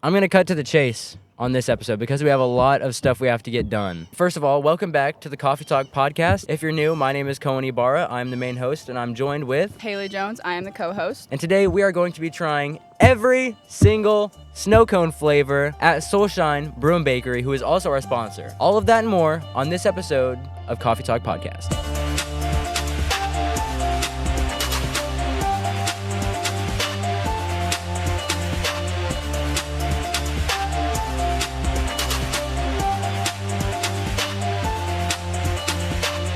I'm going to cut to the chase on this episode because we have a lot of stuff we have to get done. First of all, welcome back to the Coffee Talk podcast. If you're new, my name is Cohen Ibarra. I'm the main host, and I'm joined with Haley Jones. I am the co-host. And today we are going to be trying every single snow cone flavor at SOULSHINE Brew and Bakery, who is also our sponsor. All of that and more on this episode of Coffee Talk Podcast.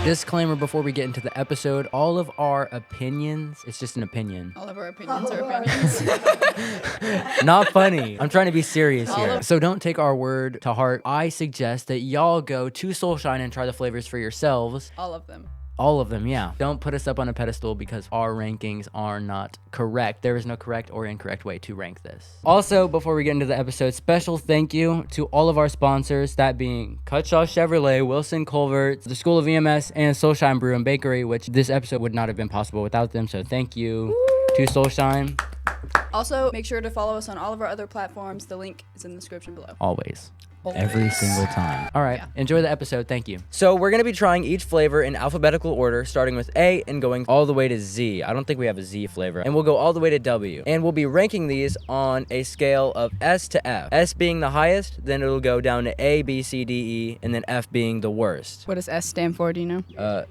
Disclaimer before we get into the episode, all of our opinions, it's just an opinion. All of our opinions are opinions. Not funny. I'm trying to be serious here. So don't take our word to heart. I suggest that y'all go to SOULSHINE and try the flavors for yourselves. All of them. All of them, yeah. Don't put us up on a pedestal because our rankings are not correct. There is no correct or incorrect way to rank this. Also, before we get into the episode, special thank you to all of our sponsors, that being CUTSHAW Chevrolet, Wilson Culverts, the School of EMS, and SOULSHINE Brew and Bakery, which this episode would not have been possible without them. So thank you to SOULSHINE. Also, make sure to follow us on all of our other platforms. The link is in the description below. Always. Every single time. All right, Yeah. Enjoy the episode. Thank you. So we're going to be trying each flavor in alphabetical order, starting with A and going all the way to Z. I don't think we have a Z flavor. And we'll go all the way to W. And we'll be ranking these on a scale of S to F. S being the highest, then it'll go down to A, B, C, D, E, and then F being the worst. What does S stand for? Do you know?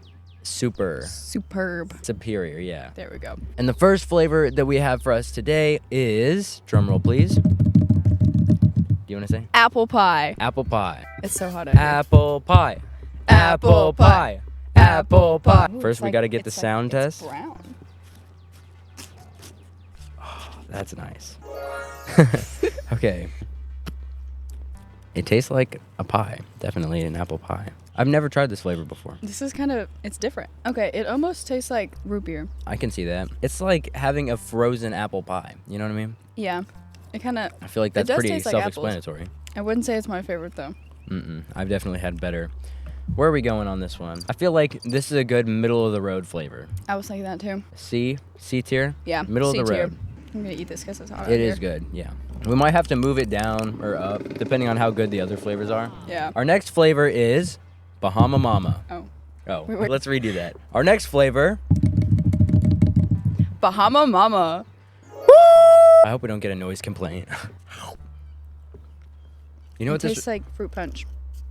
Superb. Superior, yeah. There we go. And the first flavor that we have for us today is, drumroll please. Do you want to say? Apple pie. Apple pie. It's so hot out here. Apple pie. Apple pie. Apple pie. First, we got to get the sound test. It's brown. Oh, that's nice. Okay. It tastes like a pie. Definitely an apple pie. I've never tried this flavor before. This is it's different. Okay, it almost tastes like root beer. I can see that. It's like having a frozen apple pie. You know what I mean? Yeah. It kind of... I feel like that's pretty taste like self-explanatory. I wouldn't say it's my favorite, though. I've definitely had better. Where are we going on this one? I feel like this is a good middle-of-the-road flavor. I was thinking that, too. C tier? Yeah, Middle of the C-tier. road. I'm going to eat this because it's hot out It here. is good, yeah. We might have to move it down or up, depending on how good the other flavors are. Yeah. Our next flavor is Bahama Mama. Oh. Wait. Let's redo that. Our next flavor... Bahama Mama. I hope we don't get a noise complaint. You know what It this... tastes like fruit punch.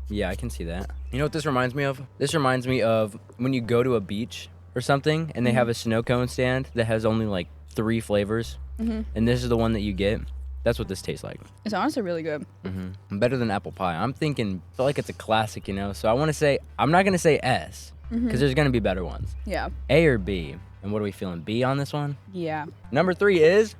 Yeah, I can see that. You know what this reminds me of? This reminds me of when you go to a beach or something and they have a snow cone stand that has only like 3 flavors. And this is the one that you get. That's what this tastes like. It's honestly really good. Better than apple pie. I feel like it's a classic, you know? So I want to say, I'm not going to say S because there's going to be better ones. Yeah. A or B. And what are we feeling? B on this one? Yeah. Number 3 is...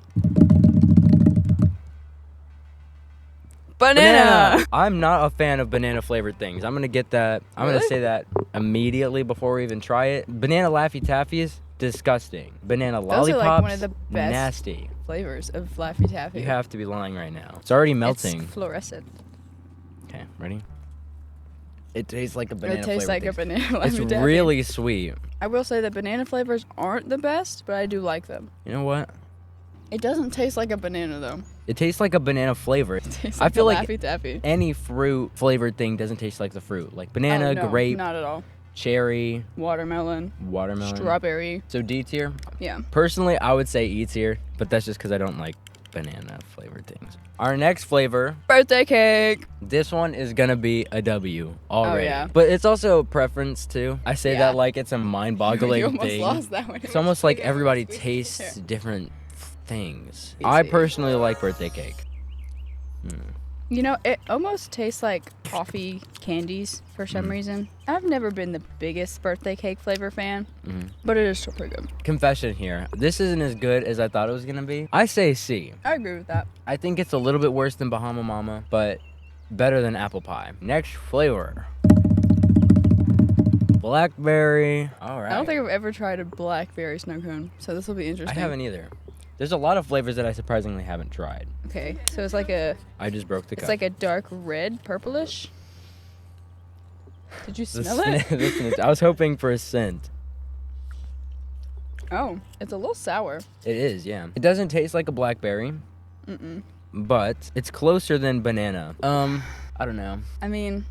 Banana. I'm not a fan of banana flavored things. I'm gonna get that. I'm gonna Really? say that immediately before we even try it. Banana Laffy Taffies, disgusting. Banana Those lollipops, are like one of the best nasty. flavors of Laffy Taffy. You have to be lying right now. It's already melting. It's fluorescent. Okay, ready? It tastes like a banana. It tastes like a banana Laffy It's Taffy. really sweet. I will say that banana flavors aren't the best, but I do like them. You know what? It doesn't taste like a banana though. It tastes like a banana flavor. It tastes I like feel a like Laffy Taffy. any fruit flavored thing doesn't taste like the fruit. Like banana, Oh, no, grape, not at all. cherry, Watermelon, strawberry. So D tier? Yeah. Personally, I would say E tier, but that's just because I don't like banana flavored things. Our next flavor, Birthday cake. this one is gonna be a W already. yeah. But it's also preference too. I say Yeah. that like it's a mind-boggling You almost thing. lost that one. It's almost like everybody tastes different things. Easy. I personally like birthday cake. You know, it almost tastes like coffee candies for some reason. I've never been the biggest birthday cake flavor fan, but it is still pretty good. Confession here. This isn't as good as I thought it was gonna be. I say C. I agree with that. I think it's a little bit worse than Bahama Mama, but better than apple pie. Next flavor. Blackberry. All right. I don't think I've ever tried a blackberry snow cone, so this will be I interesting. haven't either. There's a lot of flavors that I surprisingly haven't tried. Okay, so it's like a I just broke the cup. it's like a dark red, purplish. Did you The smell it? snitch. I was hoping for a scent. Oh, it's a little sour. It is, yeah. It doesn't taste like a blackberry, but it's closer than banana. I don't know. I mean,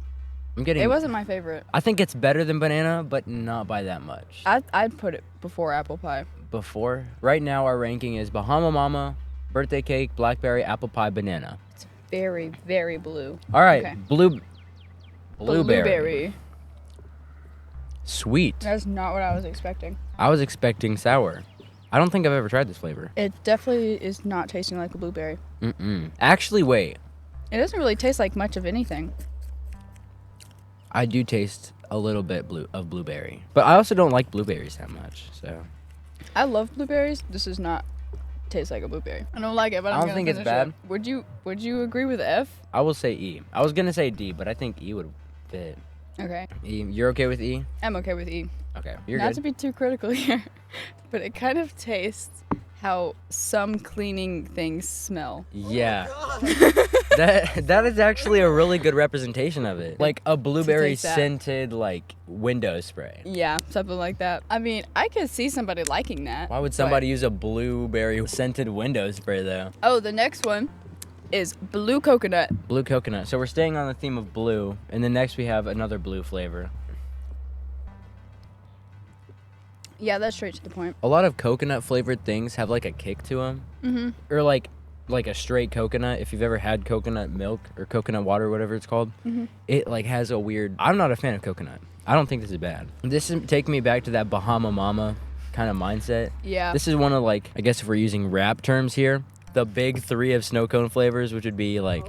I'm getting. it wasn't my favorite. I think it's better than banana, but not by that much. I'd put it before apple pie. Before? Right now, our ranking is Bahama Mama, birthday cake, blackberry, apple pie, banana. It's very, very blue. All right, Okay. blueberry. Blueberry. Sweet. That's not what I was expecting. I was expecting sour. I don't think I've ever tried this flavor. It definitely is not tasting like a blueberry. Actually, wait. It doesn't really taste like much of anything. I do taste a little bit of blueberry, but I also don't like blueberries that much. So I love blueberries. This does not taste like a blueberry. I don't like it, but I I'm don't gonna think it's finish bad. it. Would you agree with F? I will say E. I was gonna say D, but I think E would fit. Okay. E. You're okay with E? I'm okay with E. Okay, you're Not good. to be too critical here, but it kind of tastes how some cleaning things smell. Yeah. that is actually a really good representation of it. Like a blueberry taste that. scented like window spray. Yeah, something like that. I mean, I could see somebody liking that. Why would but- somebody use a blueberry scented window spray though? Oh, the next one is blue coconut. Blue coconut. So we're staying on the theme of blue, and then next we have another blue flavor. Yeah, that's straight to the point. A lot of coconut flavored things have like a kick to them, or like a straight coconut. If you've ever had coconut milk or coconut water, whatever it's called, it like has a weird. I'm not a fan of coconut. I don't think this is bad. This is taking me back to that Bahama Mama kind of mindset. Yeah. This is one of like, I guess if we're using rap terms here, the big three of snow cone flavors, which would be like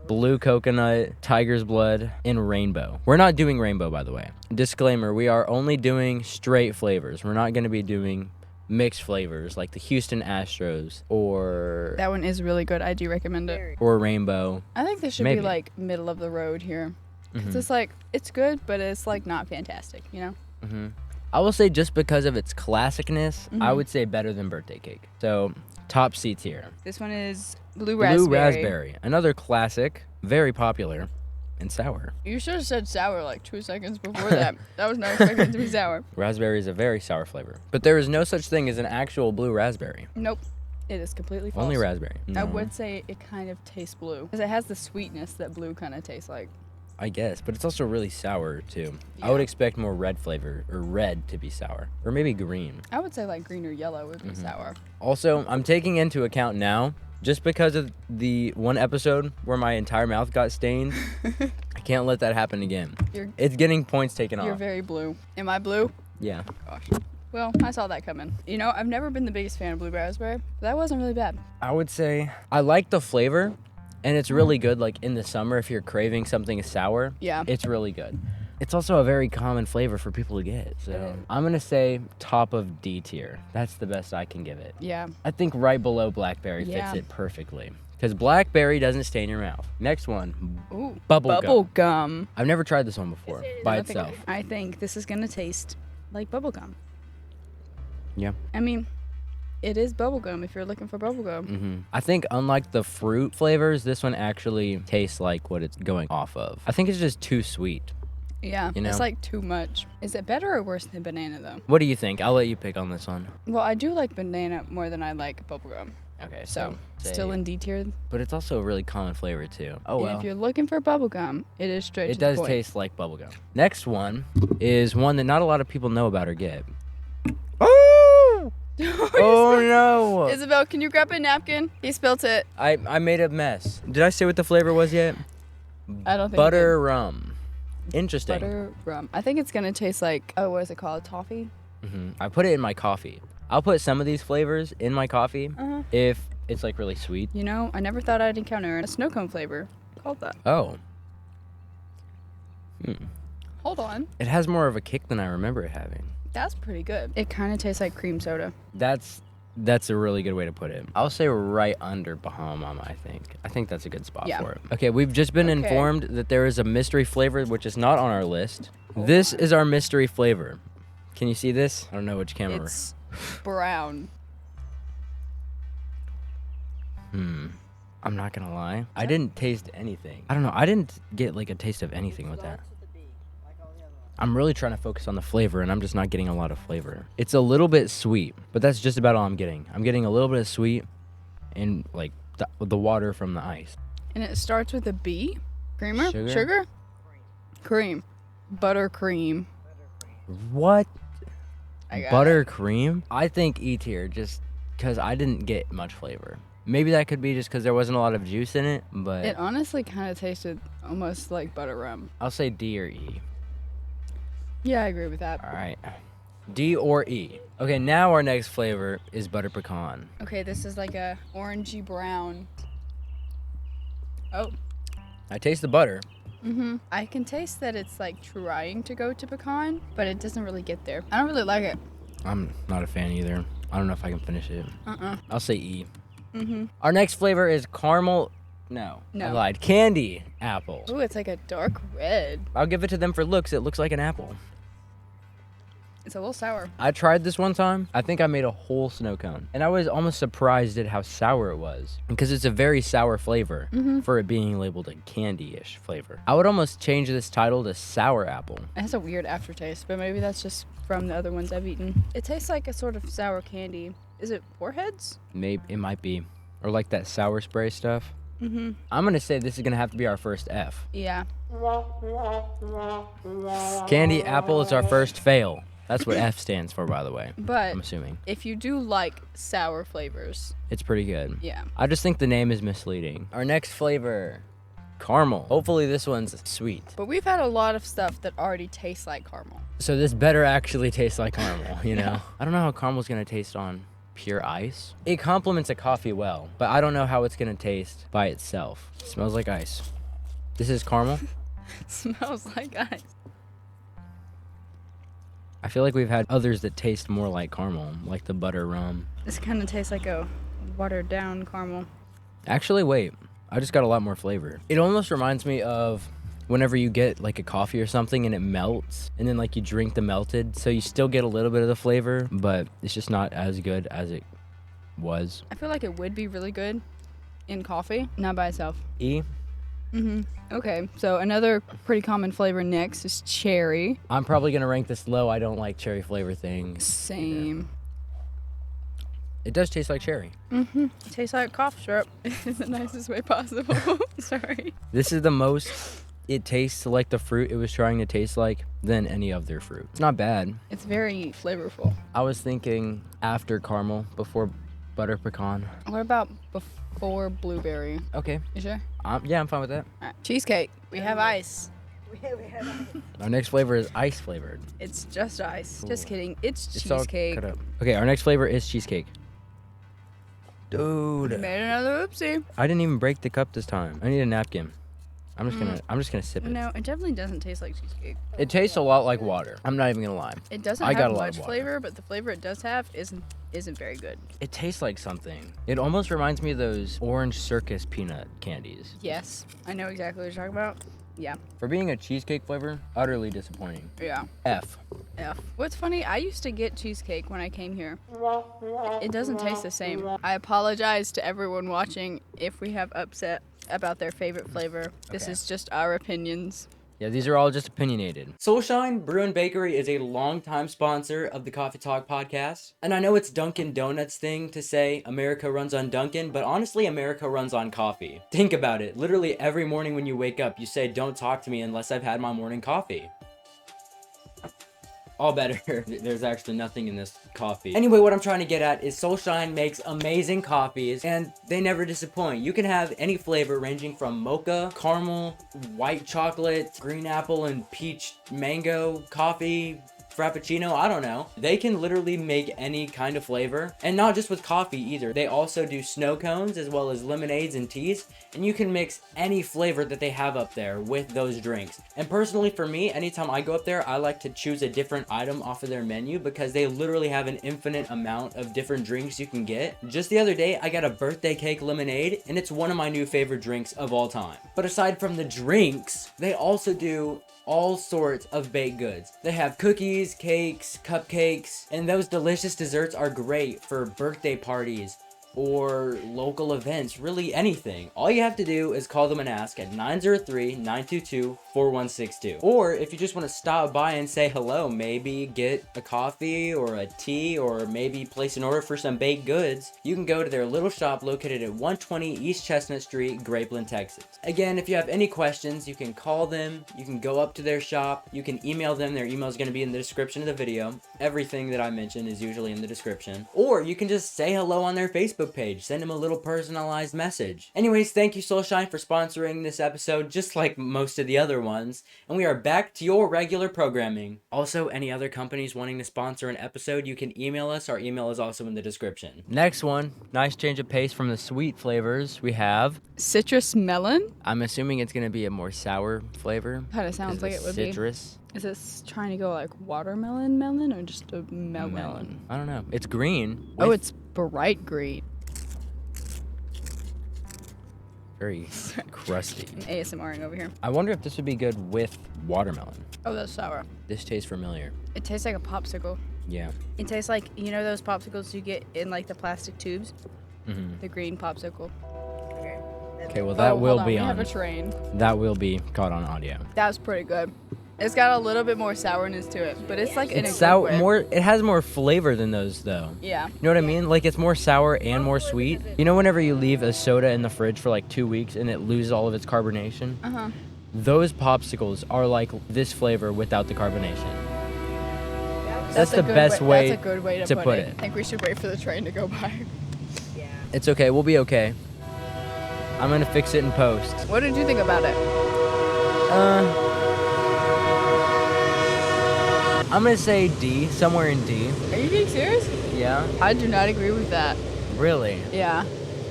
blue coconut, tiger's blood, and rainbow. We're not doing rainbow, by the way. Disclaimer, we are only doing straight flavors. We're not going to be doing mixed flavors like the Houston Astros or That one is really good. I do recommend it. rainbow. I think this should Maybe. be like middle of the road here. 'Cause it's like, it's good, but it's like not fantastic, you know? I will say just because of its classicness, I would say better than birthday cake. So top seats here. This one is blue raspberry. Blue raspberry, another classic, very popular, and sour. You should have said sour like 2 seconds before that. That was not expected to be sour. Raspberry is a very sour flavor, but there is no such thing as an actual blue raspberry. Nope. It is completely false. Only raspberry. I No, would say it kind of tastes blue. Because it has the sweetness that blue kind of tastes like. I guess, but it's also really sour too. I would Yeah. expect more red flavor, or red to be sour, or maybe green. I would say like green or yellow would be sour. Also, I'm taking into account now, just because of the one episode where my entire mouth got stained, I can't let that happen again. It's getting points taken You're off. very blue. Am I blue? Yeah. Gosh. Well, I saw that coming. You know, I've never been the biggest fan of blue raspberry, but that wasn't really bad. I would say I like the flavor, and it's really good like in the summer if you're craving something sour. Yeah. It's really good. It's also a very common flavor for people to get. So is. I'm going to say top of D tier. That's the best I can give it. Yeah. I think right below blackberry Yeah. fits it perfectly. Because blackberry doesn't stain your mouth. Next one, Ooh. Bubble gum. I've never tried this one before by itself. I think this is gonna taste like bubble gum. Yeah. I mean, it is bubble gum if you're looking for bubble gum. I think unlike the fruit flavors, this one actually tastes like what it's going off of. I think it's just too sweet. Yeah, You know? it's like too much. Is it better or worse than banana though? What do you think? I'll let you pick on this one. Well, I do like banana more than I like bubble gum. Okay, So, say- still in D tier. But it's also a really common flavor too. Oh And well. if you're looking for bubble gum, it is straight It to the does point. taste like bubblegum. Next one is one that not a lot of people know about or get. Oh! Oh no! Isabel, can you grab a napkin? He spilt it. I made a mess. Did I say what the flavor was yet? I don't think Butter rum. Interesting. Butter rum. I think it's gonna taste like, oh, what is it called? Toffee? I put it in my coffee. I'll put some of these flavors in my coffee if it's like really sweet. You know, I never thought I'd encounter a snow cone flavor called that. Oh. Hold on. It has more of a kick than I remember it having. That's pretty good. It kind of tastes like cream soda. That's a really good way to put it. I'll say right under Bahama Mama, I think. I think that's a good spot Yeah. for it. Okay, we've just been Okay. informed that there is a mystery flavor which is not on our list. This is our mystery flavor. Can you see this? I don't know which camera. It's brown. I'm not gonna lie. I didn't taste anything. I don't know. I didn't get like a taste of anything with that. I'm really trying to focus on the flavor, and I'm just not getting a lot of flavor. It's a little bit sweet, but that's just about all I'm getting. I'm getting a little bit of sweet and like the water from the ice. And it starts with a B? Creamer? Sugar? Cream. Buttercream. What? I got Buttercream? I think E tier, just because I didn't get much flavor. Maybe that could be just because there wasn't a lot of juice in it, but... It honestly kind of tasted almost like butter rum. I'll say D or E. Yeah, I agree with that. All right. D or E. Okay, now our next flavor is butter pecan. Okay, this is like a orangey brown. Oh. I taste the butter. I can taste that it's like trying to go to pecan, but it doesn't really get there. I don't really like it. I'm not a fan either. I don't know if I can finish it. I'll say E. Mm-hmm. Our next flavor is caramel. No, I lied. Candy apple. Ooh, it's like a dark red. I'll give it to them for looks. It looks like an apple. It's a little sour. I tried this one time. I think I made a whole snow cone. And I was almost surprised at how sour it was. Because it's a very sour flavor for it being labeled a candy-ish flavor. I would almost change this title to sour apple. It has a weird aftertaste, but maybe that's just from the other ones I've eaten. It tastes like a sort of sour candy. Is it Warheads? Maybe it might be. Or like that sour spray stuff. I'm going to say this is going to have to be our first F. Yeah. Candy apple is our first fail. That's what F stands for, by the way. But I'm assuming. If you do like sour flavors, it's pretty good. Yeah. I just think the name is misleading. Our next flavor, caramel. Hopefully this one's sweet. But we've had a lot of stuff that already tastes like caramel. So this better actually taste like caramel, you know? I don't know how caramel's gonna taste on pure ice. It complements a coffee well, but I don't know how it's gonna taste by itself. It smells like ice. This is caramel. Smells like ice. I feel like we've had others that taste more like caramel, like the butter rum. This kind of tastes like a watered down caramel. Actually, wait. I just got a lot more flavor. It almost reminds me of whenever you get like a coffee or something and it melts, and then like you drink the melted, so you still get a little bit of the flavor, but it's just not as good as it was. I feel like it would be really good in coffee, not by itself. E? Okay, so another pretty common flavor next is cherry. I'm probably gonna rank this low. I don't like cherry flavor things. Same. It does taste like cherry. It tastes like cough syrup in the nicest way possible. Sorry. This is the most it tastes like the fruit it was trying to taste like than any other fruit. It's not bad. It's very flavorful. I was thinking after caramel, before butter pecan. What about before blueberry? Okay. You sure? Yeah, I'm fine with that. All right. Cheesecake. We have ice. Our next flavor is ice flavored. It's just ice. Ooh. Just kidding. It's all cheesecake. cut up. Okay, our next flavor is cheesecake. Dude. We made another oopsie. I didn't even break the cup this time. I need a napkin. I'm just gonna sip it. No, it definitely doesn't taste like cheesecake. It tastes a lot like water. I'm not even gonna lie. It doesn't I got have a lot much of water. flavor, but the flavor it does have isn't very good. It tastes like something. It almost reminds me of those orange circus peanut candies. Yes, I know exactly what you're talking about. Yeah. For being a cheesecake flavor, utterly disappointing. Yeah. F. F. What's funny, I used to get cheesecake when I came here. It doesn't taste the same. I apologize to everyone watching if we have upset about their favorite flavor. This Okay. is just our opinions. Yeah, these are all just opinionated. SOULSHINE Brew and Bakery is a longtime sponsor of the Coffee Talk podcast. And I know it's Dunkin' Donuts thing to say America runs on Dunkin', but honestly, America runs on coffee. Think about it. Literally every morning when you wake up, you say, "Don't talk to me unless I've had my morning coffee." All better. There's actually nothing in this coffee. Anyway, what I'm trying to get at is SOULSHINE makes amazing coffees and they never disappoint. You can have any flavor ranging from mocha, caramel, white chocolate, green apple and peach mango coffee, frappuccino, I don't know. They can literally make any kind of flavor, and not just with coffee either. They also do snow cones as well as lemonades and teas, and you can mix any flavor that they have up there with those drinks. And personally for me, anytime I go up there, I like to choose a different item off of their menu because they literally have an infinite amount of different drinks you can get. Just the other day, I got a birthday cake lemonade, and it's one of my new favorite drinks of all time. But aside from the drinks, they also do all sorts of baked goods. They have cookies, cakes, cupcakes, and those delicious desserts are great for birthday parties, or local events, really anything. All you have to do is call them and ask at 903-922-4162. Or if you just want to stop by and say hello, maybe get a coffee or a tea, or maybe place an order for some baked goods, you can go to their little shop located at 120 East Chestnut Street, Grapeland, Texas. Again, if you have any questions, you can call them, you can go up to their shop, you can email them. Their email is going to be in the description of the video. Everything that I mentioned is usually in the description. Or you can just say hello on their Facebook page. Send them a little personalized message. Anyways, thank you SOULSHINE for sponsoring this episode, just like most of the other ones. And we are back to your regular programming. Also, any other companies wanting to sponsor an episode, you can email us. Our email is also in the description. Next one, nice change of pace from the sweet flavors. We have citrus melon. I'm assuming it's going to be a more sour flavor. Kind of sounds like it would be. Citrus. Is this trying to go like watermelon melon or just a melon? I don't know. It's green. Oh, it's bright green. Very crusty. ASMRing over here. I wonder if this would be good with watermelon. Oh, that's sour. This tastes familiar. It tastes like a popsicle. Yeah. It tastes like, you know those popsicles you get in like the plastic tubes? Mm-hmm. The green popsicle. Okay, well that will be we on. have a train. That will be caught on audio. That was pretty good. It's got a little bit more sourness to it, but it's like in a good sour, way. more. It has more flavor than those, though. Yeah. You know what I mean? Like it's more sour and more sweet. You know, whenever you leave a soda in the fridge for like 2 weeks and it loses all of its carbonation. Those popsicles are like this flavor without the carbonation. That's the best way. That's a good way to put it. I think we should wait for the train to go by. Yeah. It's okay. We'll be okay. I'm gonna fix it in post. What did you think about it? I'm gonna say D, somewhere in D. Are you being serious? Yeah. I do not agree with that. Really? Yeah.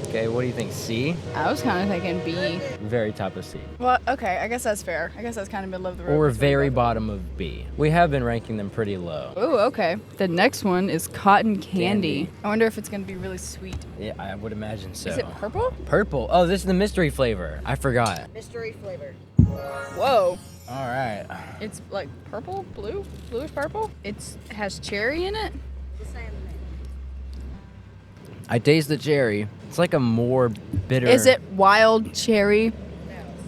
Okay. What do you think? C? I was kind of thinking B. Very top of C. Well, okay. I guess that's fair. I guess that's kind of middle of the road. Or very bottom of B. We have been ranking them pretty low. Ooh, okay. The next one is cotton candy. I wonder if it's gonna be really sweet. Yeah, I would imagine so. Is it purple? Purple. Oh, this is the mystery flavor. I forgot. Mystery flavor. Whoa. All right. It's like purple, bluish purple. It has cherry in it. The same name. I taste the cherry. It's like a more bitter. Is it wild cherry? No,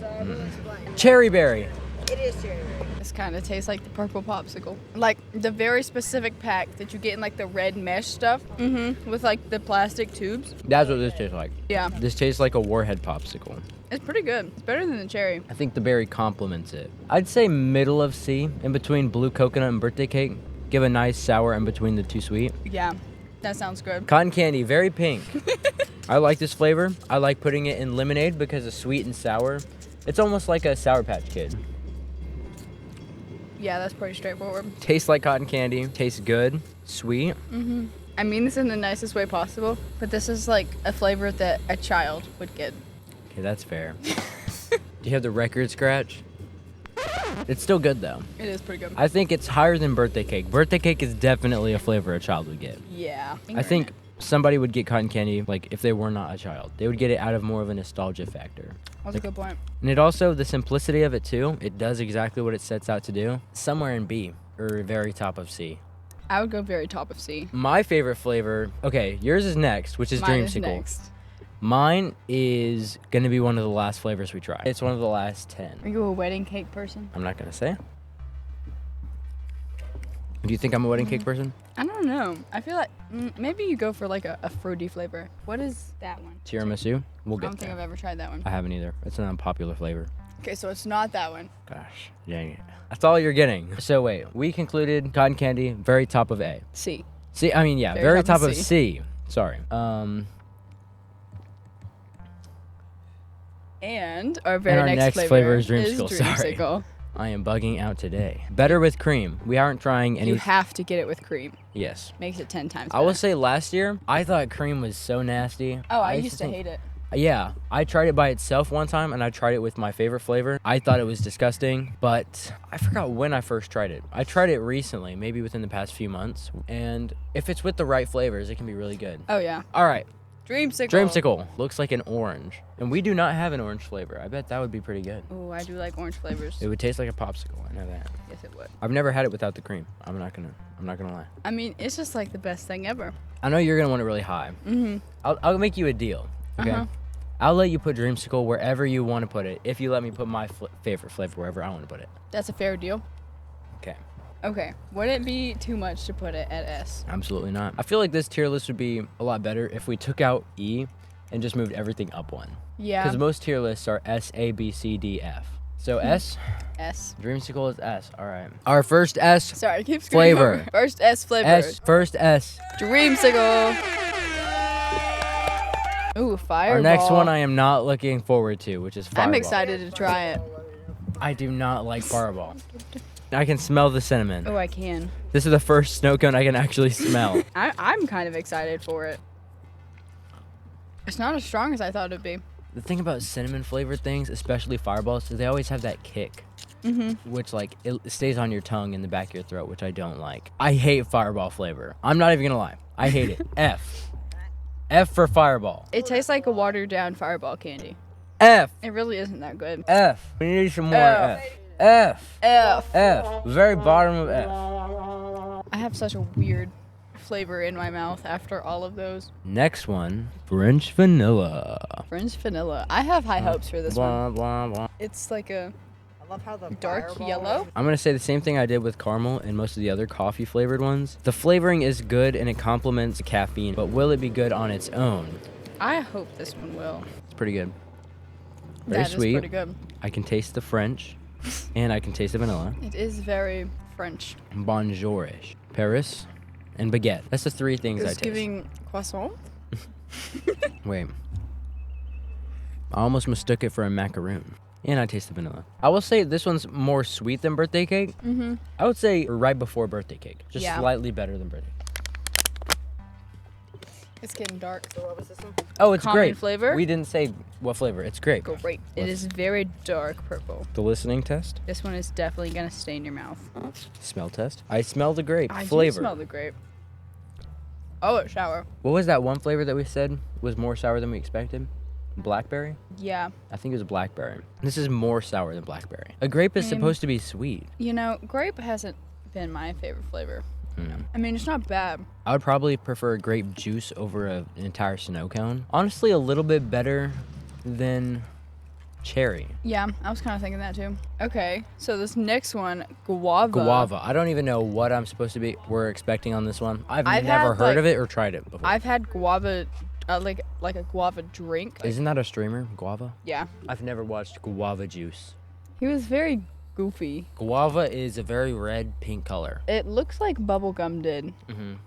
so I will explain. Cherry berry? It is cherry berry. This kind of tastes like the purple popsicle. Like the very specific pack that you get in like the red mesh stuff. With like the plastic tubes. That's what this tastes like. Yeah. This tastes like a warhead popsicle. It's pretty good. It's better than the cherry. I think the berry complements it. I'd say middle of C, in between blue coconut and birthday cake. Give a nice sour in between the two sweet. Yeah. That sounds good. Cotton candy, very pink. I like this flavor. I like putting it in lemonade because it's sweet and sour. It's almost like a Sour Patch Kid. Yeah, that's pretty straightforward. Tastes like cotton candy. Tastes good. Sweet. I mean this in the nicest way possible, but this is like a flavor that a child would get. Okay, that's fair. Do you have the record scratch? It's still good though. It is pretty good. I think it's higher than birthday cake. Birthday cake is definitely a flavor a child would get. Yeah. I think somebody would get cotton candy like if they were not a child. They would get it out of more of a nostalgia factor. That's a good point. And it also, the simplicity of it too, it does exactly what it sets out to do. Somewhere in B or very top of C. I would go very top of C. My favorite flavor, okay, yours is next, which is Mine is Dreamsicle. next. Mine is gonna be one of the last flavors we try. It's one of the last 10. Are you a wedding cake person? I'm not gonna say. Do you think I'm a wedding cake person? I don't know. I feel like maybe you go for like a fruity flavor. What is that one? Tiramisu? We'll I get don't think there. I've ever tried that one. I haven't either. It's an unpopular flavor. Okay, so it's not that one. Gosh, dang it. That's all you're getting. So wait, we concluded cotton candy, very top of A. C. C, I mean, yeah, very top of C. Sorry. And our very next flavor is Dreamsicle. Sorry. Dreamsicle. I am bugging out today. Better with cream. We aren't trying any. You have to get it with cream. Yes. Makes it 10 times I will better. say last year, I thought cream was so nasty. Oh, I used to hate it. Yeah, I tried it by itself one time, and I tried it with my favorite flavor. I thought it was disgusting, but I forgot when I first tried it. I tried it recently, maybe within the past few months, and if it's with the right flavors, it can be really good. Oh, yeah. All right, Dreamsicle. Dreamsicle looks like an orange, and we do not have an orange flavor. I bet that would be pretty good. Oh, I do like orange flavors. It would taste like a popsicle. I know that. Yes, it would. I've never had it without the cream. I'm not gonna lie. I mean, it's just like the best thing ever. I know you're gonna want it really high. Mm-hmm. I'll make you a deal. Okay. Uh-huh. I'll let you put Dreamsicle wherever you want to put it. If you let me put my favorite flavor wherever I want to put it. That's a fair deal. Okay. Okay. Would it be too much to put it at S? Absolutely not. I feel like this tier list would be a lot better if we took out E and just moved everything up one. Yeah. Because most tier lists are S, A, B, C, D, F. So S. S. Dreamsicle is S. All right. Our first S. Sorry, I keep screaming Flavor. over. First S flavor. S. First S. Dreamsicle. Ooh, Fireball. Our next one I am not looking forward to, which is Fireball. I'm excited to try it. I do not like Fireball. I can smell the cinnamon. Oh, I can. This is the first snow cone I can actually smell. I'm kind of excited for it. It's not as strong as I thought it'd be. The thing about cinnamon flavored things, especially Fireballs, is they always have that kick. Which, like, it stays on your tongue in the back of your throat, which I don't like. I hate Fireball flavor. I'm not even gonna lie. I hate it. F. F for Fireball. It tastes like a watered down Fireball candy. F. It really isn't that good. F. We need some more F. F. F. F. F. Very bottom of F. I have such a weird flavor in my mouth after all of those. Next one, French vanilla. French vanilla. I have high hopes for this Blah, one. blah, blah. It's like a I love how the dark Fireball yellow. I'm gonna say the same thing I did with caramel and most of the other coffee flavored ones. The flavoring is good and it complements the caffeine, but will it be good on its own? I hope this one will. It's pretty good. Very That is sweet. pretty good. I can taste the French, and I can taste the vanilla. It is very French. Bonjourish. Paris and baguette. That's the three things I It's taste. giving croissant. Wait. I almost mistook it for a macaroon. And I taste the vanilla. I will say this one's more sweet than birthday cake. I would say right before birthday cake. Just Yeah. slightly better than birthday cake. It's getting dark. So what was this one? Oh, it's Common grape. flavor? We didn't say what flavor. It's grape. Great. It is very dark purple. The listening test. This one is definitely gonna stain your mouth. Smell test. I smell the grape I flavor. do smell the grape. Oh, it's sour. What was that one flavor that we said was more sour than we expected? Blackberry? Yeah. I think it was blackberry. This is more sour than blackberry. A grape is supposed to be sweet. You know, grape hasn't been my favorite flavor. I mean, it's not bad. I would probably prefer grape juice over an entire snow cone. Honestly, a little bit better than cherry. Yeah, I was kind of thinking that too. Okay, so this next one, guava. Guava. I don't even know what I'm supposed to be. We're expecting on this one. I've I've never had, heard like- of it or tried it before. I've had guava, like a guava drink. Isn't that a streamer? Guava? Yeah. I've never watched guava juice. He was very goofy. Guava is a very red pink color. It looks like bubblegum did.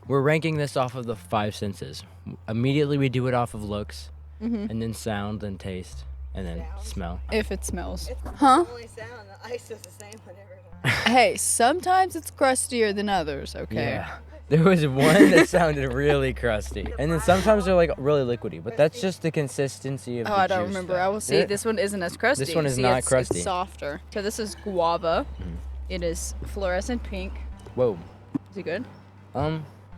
We're ranking this off of the five senses. Immediately we do it off of looks, and then sound, then taste, and then smell. If it smells. It's Huh? the only sound. The ice is the same one every time. Hey, sometimes it's crustier than others, okay? Yeah. There was one that sounded really crusty. And then sometimes they're like really liquidy, but that's just the consistency of Oh, the I don't juice, remember. though. I will see. Yeah. This one isn't as crusty. This one is See, not it's crusty. softer. So this is guava. It is fluorescent pink. Whoa. Is it good?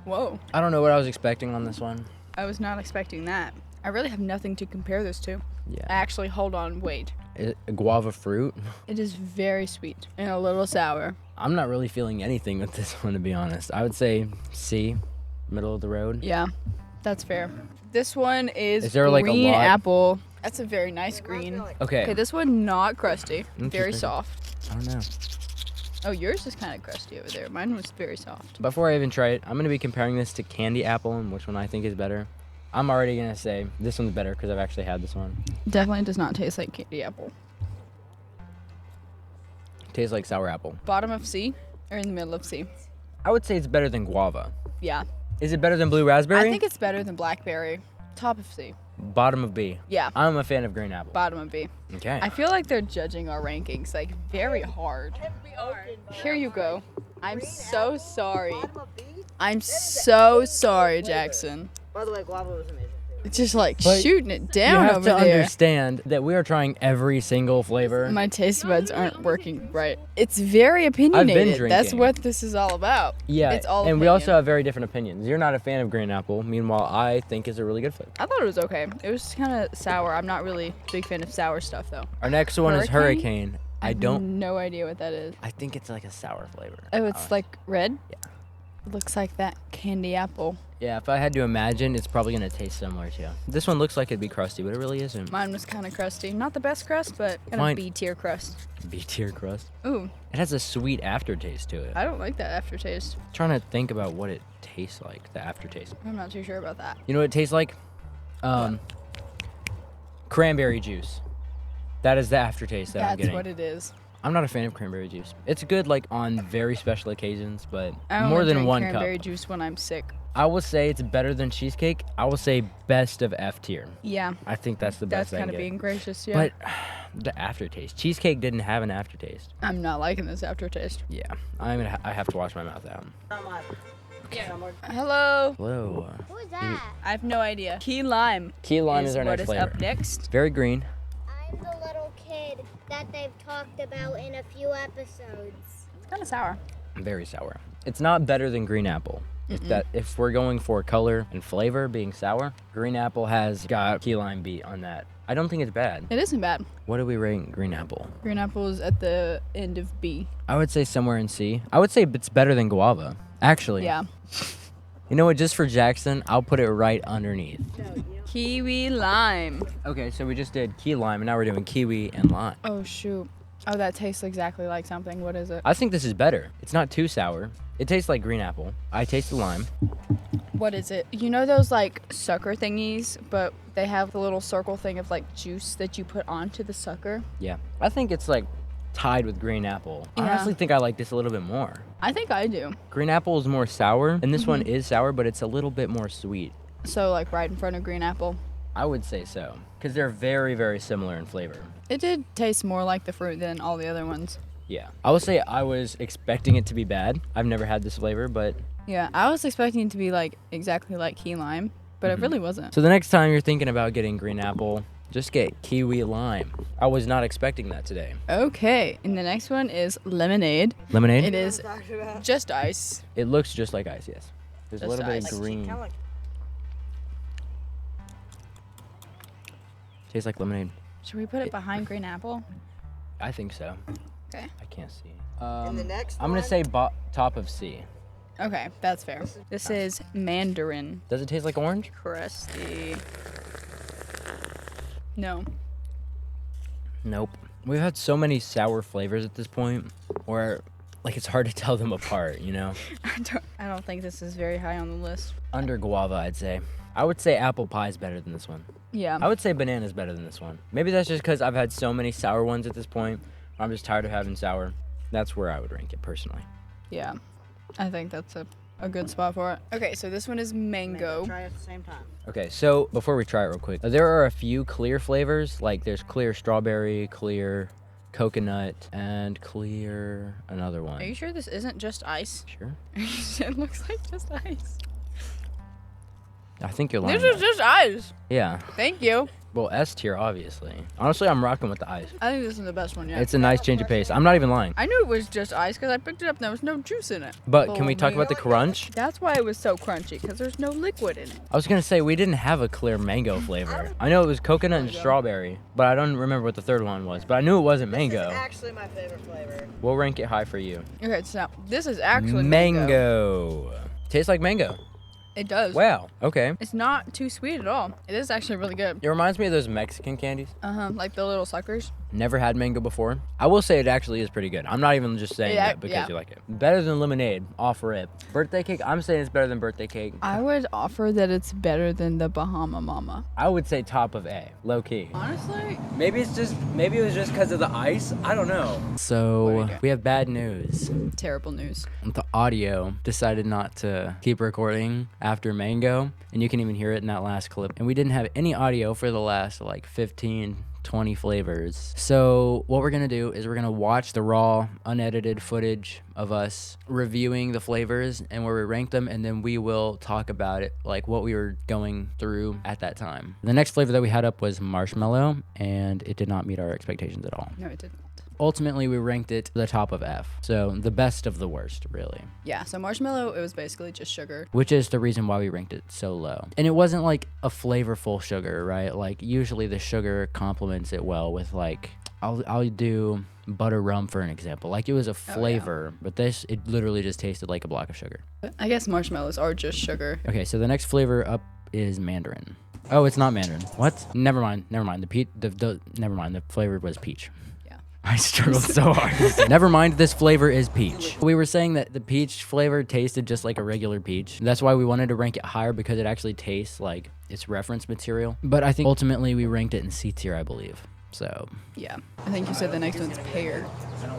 Whoa. I don't know what I was expecting on this one. I was not expecting that. I really have nothing to compare this to. Yeah. Actually, hold on, wait. A guava fruit. It is very sweet and a little sour. I'm not really feeling anything with this one, to be honest. I would say C, middle of the road. Yeah, that's fair. This one is there, like, a green lot? apple. That's a very nice green. Okay. Okay, this one not crusty. Very Interesting. soft. I don't know. Oh, yours is kind of crusty over there. Mine was very soft. Before I even try it, I'm going to be comparing this to candy apple and which one I think is better. I'm already going to say this one's better because I've actually had this one. Definitely does not taste like candy apple. Tastes like sour apple. Bottom of C or in the middle of C? I would say it's better than guava. Yeah. Is it better than blue raspberry? I think it's better than blackberry. Top of C. Bottom of B. Yeah. I'm a fan of green apple. Bottom of B. Okay. I feel like they're judging our rankings like very hard. We are. Here you go. I'm so sorry. Bottom of B? I'm so sorry, Jackson. By the way, guava was amazing too. Just like But shooting it You down have over to there. understand that we are trying every single flavor. My taste buds aren't working right. It's very opinionated. That's drinking. what this is all about. Yeah, It's all and we opinion. also have very different opinions. You're not a fan of green apple, meanwhile I think it's a really good flavor. I thought it was okay. It was kind of sour. I'm not really a big fan of sour stuff though. Our next one is Hurricane? Hurricane. I don't. No idea what that is. I think it's like a sour flavor. Oh, it's like red? Yeah. It looks like that candy apple. Yeah, if I had to imagine, it's probably gonna taste similar too. This one looks like it'd be crusty, but it really isn't. Mine was kind of crusty. Not the best crust, but kind Mine- of B-tier crust. B-tier crust. Ooh, It has a sweet aftertaste to it. I don't like that aftertaste. Trying to think about what it tastes like, the aftertaste. I'm not too sure about that. You know what it tastes like? Cranberry juice. That is the aftertaste that I'm That's getting. what it is. I'm not a fan of cranberry juice. It's good like on very special occasions, but I only more than drink one cranberry cup. juice when I'm sick. I will say it's better than cheesecake. I will say best of F tier. Yeah, I think that's the that's best I kind can of get. being gracious, yeah. But the aftertaste. Cheesecake didn't have an aftertaste. I'm not liking this aftertaste. Yeah, I have to wash my mouth out. Hello. Hello. What was that? I have no idea. Key lime. Key lime is our what next is flavor. up next. Very green. I'm the little kid that they've talked about in a few episodes. It's kind of sour. Very sour. It's not better than green apple. If we're going for color and flavor being sour, green apple has got key lime beat on that. I don't think it's bad. It isn't bad. What do we rate green apple? Green apple is at the end of B. I would say somewhere in C. I would say it's better than guava. Actually. Yeah. You know what? Just for Jackson, I'll put it right underneath. Kiwi lime. Okay, so we just did key lime, and now we're doing kiwi and lime. Oh, shoot. Oh, that tastes exactly like something. What is it? I think this is better. It's not too sour. It tastes like green apple. I taste the lime. What is it? You know those like sucker thingies, but they have the little circle thing of like juice that you put onto the sucker? Yeah. I think it's like tied with green apple. I Yeah. honestly think I like this a little bit more. I think I do. Green apple is more sour, and this Mm-hmm. one is sour, but it's a little bit more sweet. So like right in front of green apple. I would say so, because they're very, very similar in flavor. It did taste more like the fruit than all the other ones. Yeah. I would say I was expecting it to be bad. I've never had this flavor, but... Yeah, I was expecting it to be like exactly like key lime, but it really wasn't. So the next time you're thinking about getting green apple, just get kiwi lime. I was not expecting that today. Okay, and the next one is lemonade. Lemonade? It is Talking about. just ice. It looks just like ice, yes. There's a Just little bit ice. of green. Kind of like Tastes like lemonade. Should we put it behind green apple? I think so. Okay. I can't see. in the next I'm gonna one, say top of C. Okay, that's fair. This is mandarin. Does it taste like orange? Crusty. No. Nope. We've had so many sour flavors at this point where like it's hard to tell them apart, you know? I don't think this is very high on the list. Under guava, I'd say. I would say apple pie is better than this one. Yeah. I would say banana is better than this one. Maybe that's just because I've had so many sour ones at this point. I'm just tired of having sour. That's where I would rank it personally. Yeah. I think that's a good spot for it. Okay, so this one is mango. try it at the same time. Okay, so before we try it real quick, there are a few clear flavors. Like there's clear strawberry, clear coconut, and clear another one. Are you sure this isn't just ice? Sure? It looks like just ice. I think you're lying. This is though. just ice. Yeah. Thank you. Well, S tier, obviously. Honestly, I'm rocking with the ice. I think this is the best one yet. It's a nice change of pace. I'm not even lying. I knew it was just ice because I picked it up and there was no juice in it. But can we talk about the Mango. crunch? That's why it was so crunchy, because there's no liquid in it. I was gonna say we didn't have a clear mango flavor. I know it was coconut and strawberry, but I don't remember what the third one was. But I knew it wasn't This mango. is actually my favorite flavor. We'll rank it high for you. Okay, so this is actually mango. Mango. Tastes like mango. It does. Wow. Okay. It's not too sweet at all. It is actually really good. It reminds me of those Mexican candies. Like the little suckers. Never had mango before. I will say it actually is pretty good. I'm not even just saying Yeah, that because yeah. you like it. Better than lemonade. Off rip. Birthday cake. I'm saying it's better than birthday cake. I would offer that it's better than the Bahama Mama. I would say top of A. Low key. Honestly? Maybe it was just because of the ice. I don't know. So doing? we have bad news. Terrible news. The audio decided not to keep recording after mango, and you can even hear it in that last clip. And we didn't have any audio for the last like 15, 20 flavors. So what we're going to do is we're going to watch the raw, unedited footage of us reviewing the flavors and where we rank them, and then we will talk about it, like what we were going through at that time. The next flavor that we had up was marshmallow, and it did not meet our expectations at all. No, it didn't. Ultimately, we ranked it the top of F. So the best of the worst, really. Yeah, so marshmallow, it was basically just sugar. Which is the reason why we ranked it so low. And it wasn't like a flavorful sugar, right? Like usually the sugar complements it well with like, I'll do butter rum for an example. Like it was a flavor, but this, it literally just tasted like a block of sugar. I guess marshmallows are just sugar. Okay, so the next flavor up is mandarin. Oh, it's not mandarin. What? Never mind. Never mind. Never mind. The flavor was peach. I struggled so hard. Never mind, this flavor is peach. We were saying that the peach flavor tasted just like a regular peach. That's why we wanted to rank it higher, because it actually tastes like its reference material. But I think ultimately we ranked it in C tier, I believe. So yeah, I think you said the next one's pear.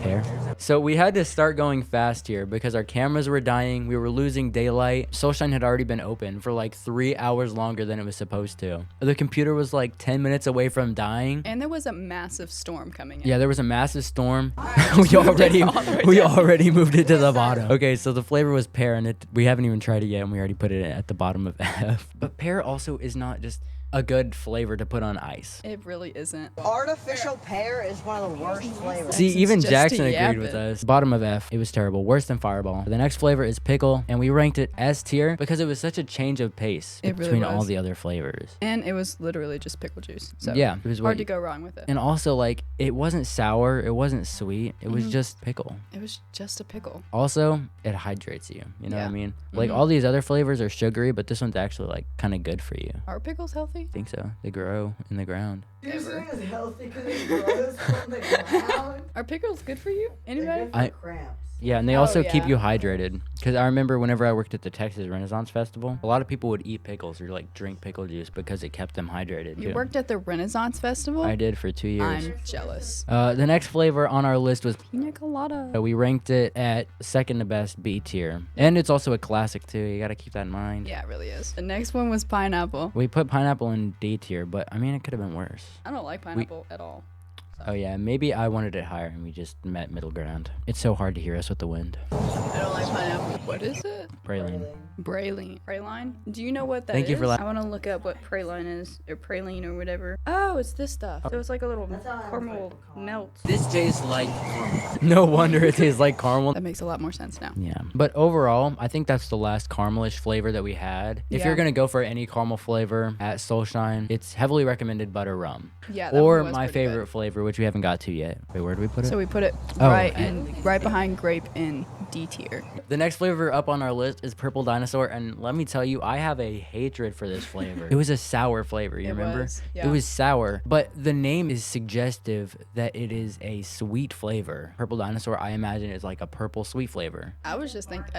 Pear. So we had to start going fast here because our cameras were dying. We were losing daylight. SOULSHINE had already been open for like 3 hours longer than it was supposed to. The computer was like 10 minutes away from dying. And there was a massive storm coming in. Yeah, there was a massive storm. we already moved it to the bottom. Okay, so the flavor was pear, and we haven't even tried it yet, and we already put it at the bottom of F. But pear also is not just a good flavor to put on ice. It really isn't. Artificial pear is one of the worst flavors. See, even just Jackson to yap agreed with it. us. Bottom of F, it was terrible. Worse than Fireball. The next flavor is pickle, and we ranked it S tier because it was such a change of pace It really between was. all the other flavors. And it was literally just pickle juice. So Yeah, it was hard to way- go wrong with it. And also, like, it wasn't sour, it wasn't sweet, it was just pickle. It was just a pickle. Also, it hydrates you. You know what I Yeah. mean? Like, all these other flavors are sugary, but this one's actually, like, kind of good for you. Are pickles healthy? I think so. They grow in the ground. You say it's healthy because it grows from the ground. Are pickles good for you? Anybody? They're good for cramps. Yeah, and they Oh, also keep yeah. you hydrated. Because I remember whenever I worked at the Texas Renaissance Festival, a lot of people would eat pickles or, like, drink pickle juice because it kept them hydrated, You too. worked at the Renaissance Festival? I did for 2 years. I'm jealous. The next flavor on our list was Pina colada. we ranked it at second to best B tier. And it's also a classic, too. You got to keep that in mind. Yeah, it really is. The next one was pineapple. We put pineapple in D tier, but, I mean, it could have been worse. I don't like pineapple at all. Oh, yeah, maybe I wanted it higher, and we just met middle ground. It's so hard to hear us with the wind. I don't like pineapple. What is it? Praline. Praline. Praline? Do you know what that is? Thank you for I want to look up what praline is, or praline, or whatever. Oh, it's this stuff. So it's like a little caramel melt. This tastes like caramel. No wonder it tastes like caramel. That makes a lot more sense now. Yeah. But overall, I think that's the last caramelish flavor that we had. If Yeah. you're going to go for any caramel flavor at SOULSHINE, it's heavily recommended butter rum. Yeah, that Or one was my pretty favorite good. flavor, which we haven't got to yet. Wait, where do we put it? So we put it Oh, right behind grape in D tier. The next flavor up on our list is purple dinosaur, and let me tell you, I have a hatred for this flavor. It was a sour flavor, you It remember? was, It yeah. was sour, but the name is suggestive that it is a sweet flavor. Purple dinosaur, I imagine, is like a purple sweet flavor. I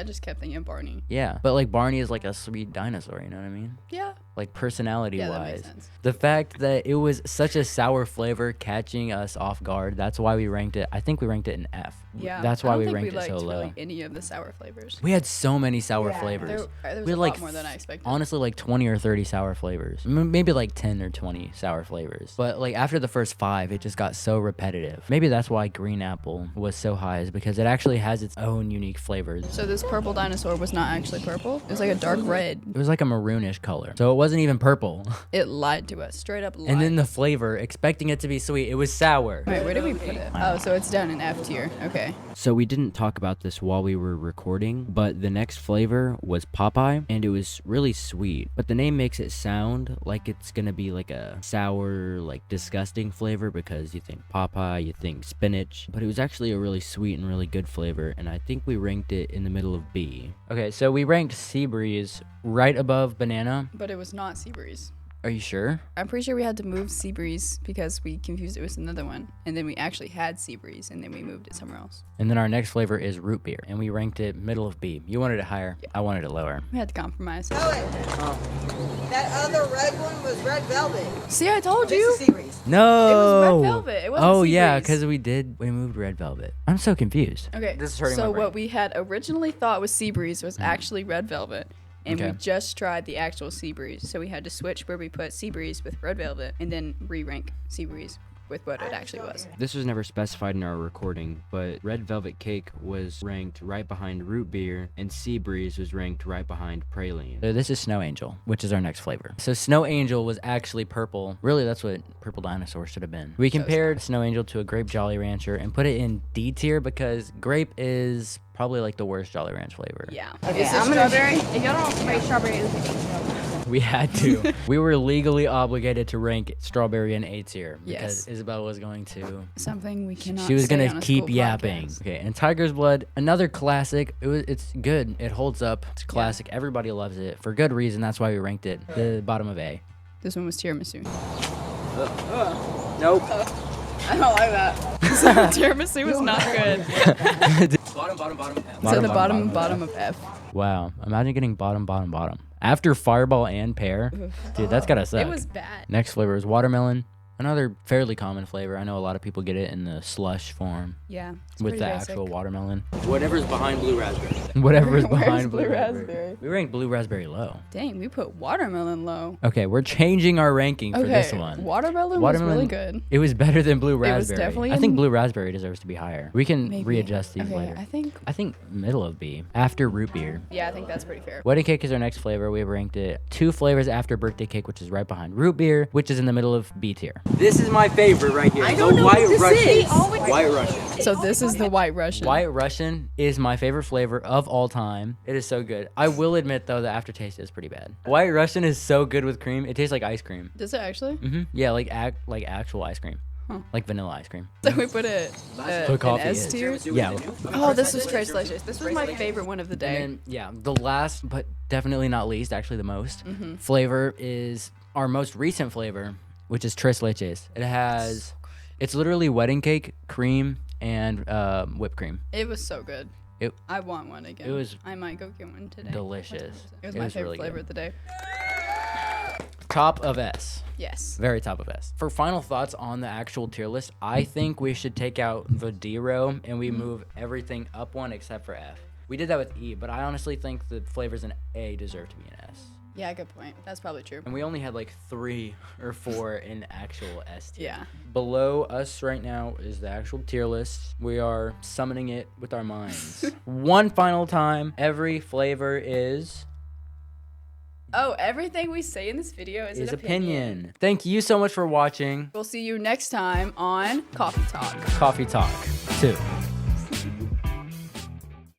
just kept thinking Barney. Yeah, but like Barney is like a sweet dinosaur, you know what I mean? Yeah. Like personality Yeah, that wise. makes sense. The fact that it was such a sour flavor catching us off guard, that's why we ranked it. I think we ranked it in F. Yeah. That's I why don't we think ranked we it so liked low. really any of the sour flavors. We had so many sour Yeah. flavors. There was We a had lot like more than I expected. honestly like 20 or 30 sour flavors. Maybe like 10 or 20 sour flavors. But like after the first 5, it just got so repetitive. Maybe that's why green apple was so high, is because it actually has its own unique flavors. So this purple dinosaur was not actually purple. It was like a dark red. It was like a maroonish color. So it wasn't even purple. It lied to us. Straight up lied. And then the flavor, expecting it to be sweet, it was sour. Wait, where did we put it? Oh, so it's down in F tier. Okay. So we didn't talk about this while we were recording, but the next flavor was Popeye, and it was really sweet. But the name makes it sound like it's gonna be like a sour, like disgusting flavor, because you think Popeye, you think spinach. But it was actually a really sweet and really good flavor, and I think we ranked it in the middle of B. Okay, so we ranked Sea Breeze right above Banana. But it was not Sea Breeze. Are you sure? I'm pretty sure we had to move Sea Breeze because we confused it with another one. And then we actually had Sea Breeze, and then we moved it somewhere else. And then our next flavor is Root Beer, and we ranked it middle of B. You wanted it higher, I wanted it lower. We had to compromise. No, that other red one was red velvet. See, I told This you. is Sea Breeze. No. It was Red Velvet. It wasn't Oh Sea yeah, Breeze. because we moved Red Velvet. I'm so confused. Okay, This is hurting so my brain. what we had originally thought was Sea Breeze was actually Red Velvet. And we Okay. just tried the actual Sea Breeze. So we had to switch where we put Sea Breeze with Red Velvet and then re-rank Sea Breeze with what it actually was. This was never specified in our recording, but Red Velvet Cake was ranked right behind Root Beer, and Sea Breeze was ranked right behind Praline. So this is Snow Angel, which is our next flavor. So Snow Angel was actually purple. Really, that's what Purple Dinosaur should have been. We compared Snow Angel to a Grape Jolly Rancher and put it in D tier because grape is probably like the worst Jolly Ranch flavor. Yeah. Okay, I'm strawberry. If y'all don't rate strawberry, it was We had to. We were legally obligated to rank strawberry in A tier because Yes. Isabel was going to. Something we cannot. She was say gonna on a keep school yapping. podcast. Okay, and Tiger's Blood, another classic. It's good. It holds up. It's a classic. Everybody loves it for good reason. That's why we ranked it the bottom of A. This one was tiramisu. Nope. I don't like that. Tiramisu was not good. Bottom. So the bottom of F. Wow. Imagine getting bottom. After Fireball and Pear. Dude, that's gotta suck. It was bad. Next flavor is watermelon. Another fairly common flavor. I know a lot of people get it in the slush form Yeah. It's with pretty the basic. actual watermelon. Whatever's behind blue raspberry. Whatever is Where's behind blue blue raspberry? We ranked blue raspberry low. Dang, we put watermelon low. Okay, we're changing our ranking for Okay, this one. watermelon was really good. It was better than blue was raspberry. definitely I think in- blue raspberry deserves to be higher. We can Maybe. readjust these Okay, later. I think. Middle of B after root beer. Yeah, I think that's pretty fair. Wedding cake is our next flavor. We have ranked it 2 flavors after birthday cake, which is right behind root beer, which is in the middle of B tier. This is my favorite right here. I don't know what this is. White Russian. So this is the White Russian. White Russian is my favorite flavor of all time. It is so good. I will admit though, the aftertaste is pretty bad. White Russian is so good with cream. It tastes like ice cream. Does it actually? Yeah, like actual ice cream, like vanilla ice cream. So we put it Put in coffee S is. tier. Yeah. Oh, this was Trace Delicious. This was my favorite one of the day. And then, yeah, the last, but definitely not least, actually the most, flavor is our most recent flavor, which is Tres Leches. It has, it's literally wedding cake, cream, and whipped cream. It was so good. It- I want one again. it was I might go get one today. delicious. It was my favorite really flavor good. of the day. Top of S. Yes. Very top of S. For final thoughts on the actual tier list, I think we should take out the D row and we move everything up one except for F. We did that with E, but I honestly think the flavors in A deserve to be in S. Yeah, good point. That's probably true. And we only had like 3 or 4 in actual S tier. Yeah. Below us right now is the actual tier list. We are summoning it with our minds. One final time, every flavor is Oh, everything we say in this video is an opinion. Thank you so much for watching We'll see you next time on Coffee Talk. Coffee Talk 2.